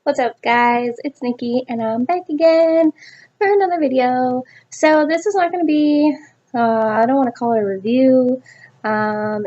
What's up, guys? It's Nikki and I'm back again for another video. So this is not going to be I don't want to call it a review. Well,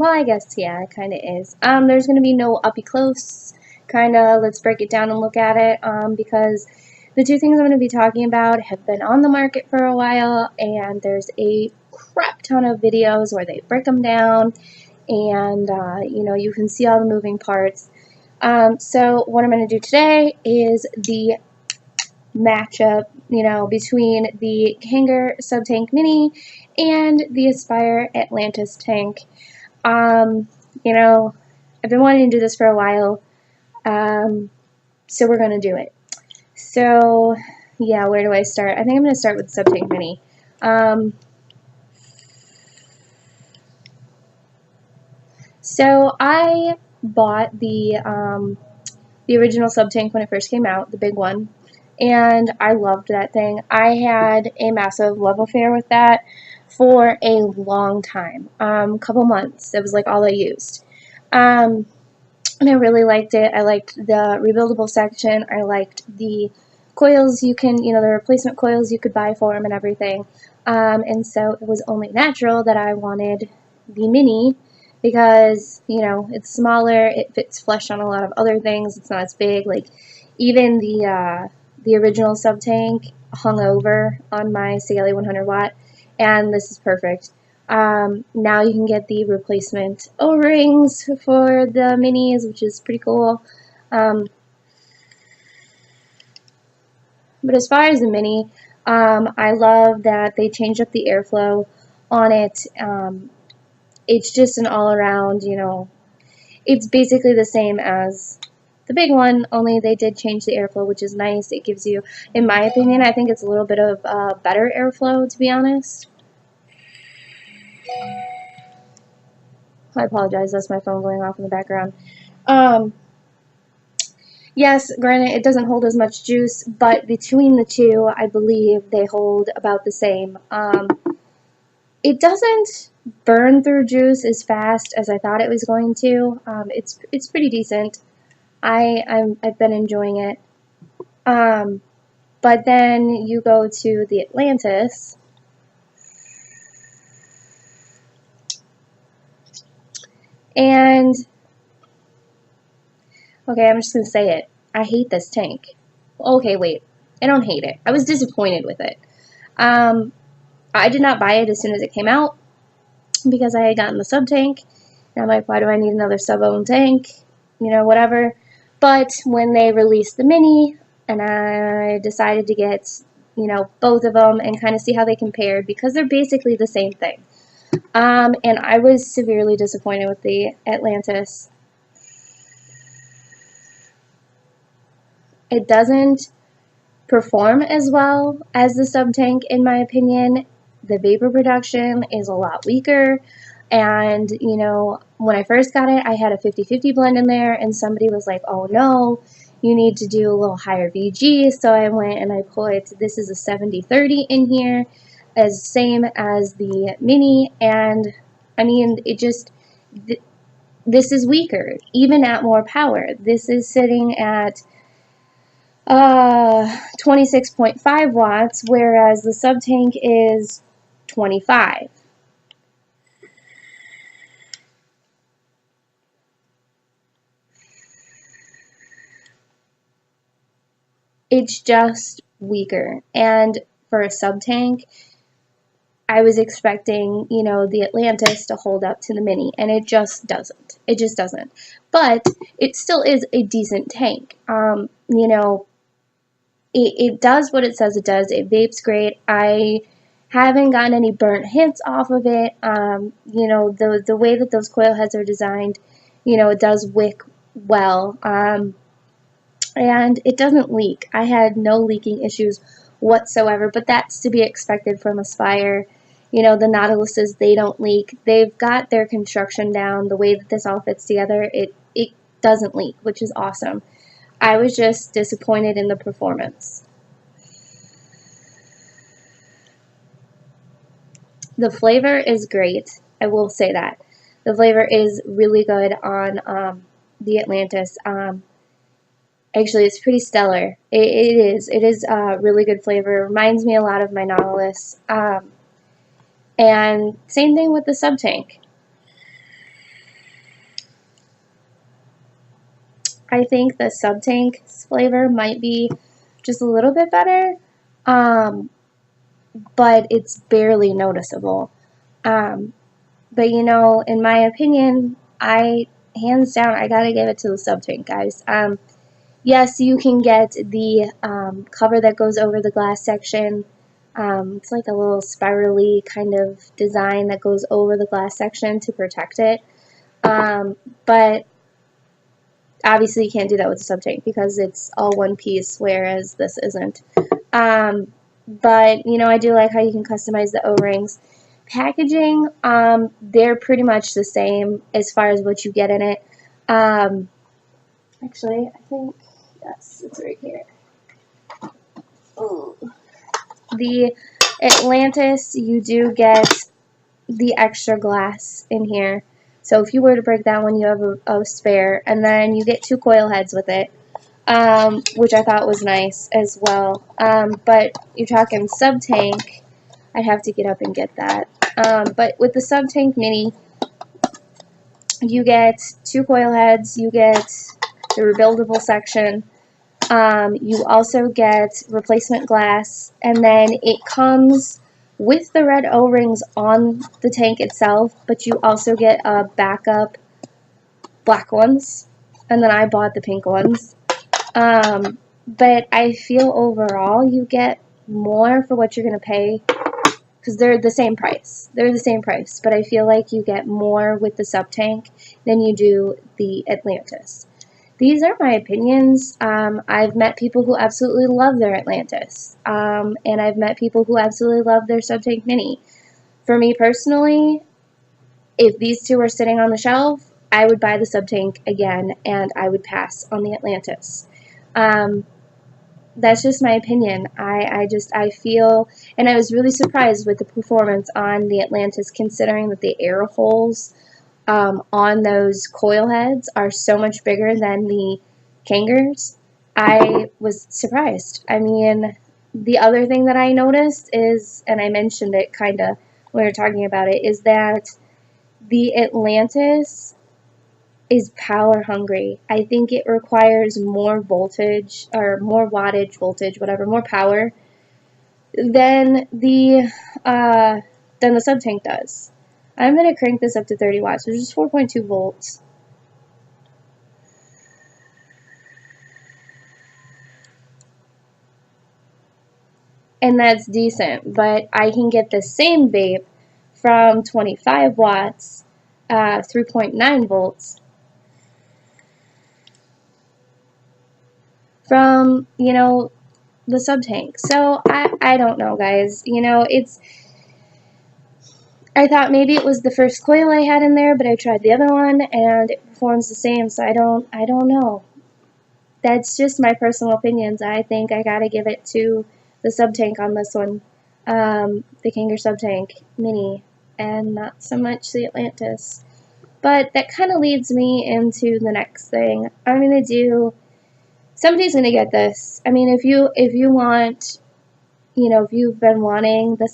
I guess yeah, it kind of is. There's going to be no uppy close kind of let's break it down and look at it because the two things I'm going to be talking about have been on the market for a while, and there's a crap ton of videos where they break them down, and you can see all the moving parts. So what I'm going to do today is the matchup, between the Kanger subtank mini and the Aspire Atlantis tank. Um, you know, I've been wanting to do this for a while, so we're going to do it. So, yeah, where do I start? I think I'm going to start with the subtank mini. So I bought the original subtank when it first came out, the big one, and I loved that thing. I had a massive love affair with that for a long time, couple months. It was like all I used, and I really liked it. I liked the rebuildable section. I liked the coils you can, the replacement coils you could buy for them and everything. And so it was only natural that I wanted the mini because, it's smaller, it fits flush on a lot of other things, it's not as big. Like, even the original sub tank hung over on my Cieli 100 watt, and this is perfect. Now you can get the replacement O-rings for the minis, which is pretty cool. But as far as the mini, I love that they changed up the airflow on it. It's just an all-around, it's basically the same as the big one, only they did change the airflow, which is nice. It gives you, in my opinion, I think it's a little bit of better airflow, to be honest. I apologize, that's my phone going off in the background. Yes, granted, it doesn't hold as much juice, but between the two, I believe they hold about the same. It doesn't burn through juice as fast as I thought it was going to. It's pretty decent. I've been enjoying it. But then you go to the Atlantis, and okay, I'm just gonna say it. I hate this tank. Okay, wait. I don't hate it. I was disappointed with it. I did not buy it as soon as it came out because I had gotten the sub tank. And I'm like, why do I need another sub-owned tank? Whatever. But when they released the mini, and I decided to get, both of them and kind of see how they compared because they're basically the same thing. And I was severely disappointed with the Atlantis. It doesn't perform as well as the sub tank, in my opinion. The vapor production is a lot weaker, and when I first got it, I had a 50-50 blend in there, and somebody was like, oh no, you need to do a little higher VG. So I went and I put, this is a 70-30 in here, as same as the mini, and I mean, it just, this is weaker even at more power. This is sitting at 26.5 watts, whereas the sub tank is 25. It's just weaker. And for a sub tank, I was expecting, the Atlantis to hold up to the mini, and it just doesn't. It just doesn't. But it still is a decent tank. It does what it says it does. It vapes great. I haven't gotten any burnt hits off of it. The way that those coil heads are designed, it does wick well. And it doesn't leak. I had no leaking issues whatsoever, but that's to be expected from Aspire. The Nautiluses, they don't leak. They've got their construction down. The way that this all fits together, it doesn't leak, which is awesome. I was just disappointed in the performance. The flavor is great. I will say that. The flavor is really good on the Atlantis. Actually, it's pretty stellar. It is really good flavor. Reminds me a lot of my Nautilus. And same thing with the subtank. I think the subtank's flavor might be just a little bit better, but it's barely noticeable. But you know, in my opinion, hands down, I gotta give it to the subtank, guys. Yes, you can get the cover that goes over the glass section. It's like a little spirally kind of design that goes over the glass section to protect it. But obviously you can't do that with the subtank because it's all one piece, whereas this isn't. But, you know, I do like how you can customize the O-rings. Packaging, they're pretty much the same as far as what you get in it. Actually, I think, yes, it's right here. Ooh. The Atlantis, you do get the extra glass in here. So if you were to break that one, you have a spare. And then you get 2 coil heads with it, which I thought was nice as well. But you're talking subtank, I'd have to get up and get that. But with the subtank mini, you get 2 coil heads, you get the rebuildable section, you also get replacement glass, and then it comes with the red O-rings on the tank itself, but you also get a backup black ones, and then I bought the pink ones. But I feel overall you get more for what you're going to pay, because they're the same price. They're the same price, but I feel like you get more with the subtank than you do the Atlantis. These are my opinions. I've met people who absolutely love their Atlantis, and I've met people who absolutely love their subtank mini. For me personally, if these two were sitting on the shelf, I would buy the subtank again, and I would pass on the Atlantis. That's just my opinion. I feel, and I was really surprised with the performance on the Atlantis, considering that the air holes on those coil heads are so much bigger than the kangers. I was surprised. I mean, the other thing that I noticed is, and I mentioned it kind of when we were talking about it, is that the Atlantis is power hungry. I think it requires more voltage, or more wattage, voltage, whatever, more power than the subtank does. I'm going to crank this up to 30 watts, which is 4.2 volts. And that's decent, but I can get the same vape from 25 watts, 3.9 volts, from, you know, the subtank. So I don't know, guys. You know, I thought maybe it was the first coil I had in there, but I tried the other one and it performs the same, so I don't know. That's just my personal opinions. I think I gotta give it to the subtank on this one. The Kanger subtank mini, and not so much the Atlantis. But that kind of leads me into the next thing. I'm gonna do, somebody's gonna get this. I mean, if you want, you know, if you've been wanting the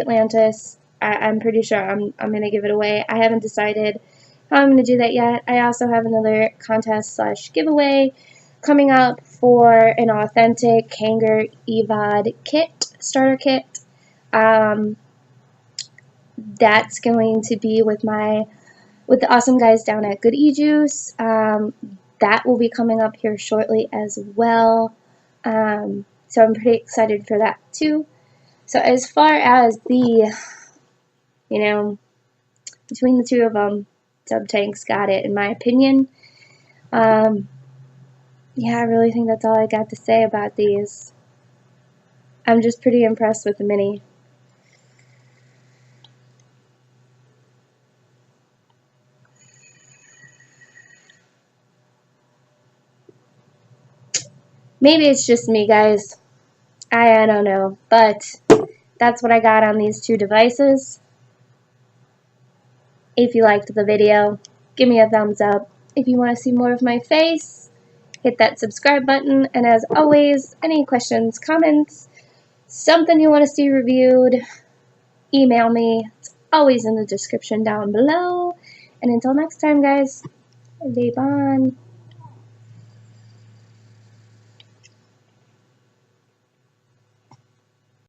Atlantis, I'm pretty sure I'm going to give it away. I haven't decided how I'm going to do that yet. I also have another contest / giveaway coming up for an authentic Kanger EVOD kit, starter kit. That's going to be with the awesome guys down at Good E-Juice. That will be coming up here shortly as well. So I'm pretty excited for that too. So as far as the, you know, between the two of them, subtanks got it in my opinion. Yeah, I really think that's all I got to say about these. I'm just pretty impressed with the mini. Maybe it's just me, guys. I don't know, but that's what I got on these two devices. If you liked the video, give me a thumbs up. If you want to see more of my face, hit that subscribe button, and as always, any questions, comments, something you want to see reviewed, email me. It's always in the description down below. And until next time, guys, vape on.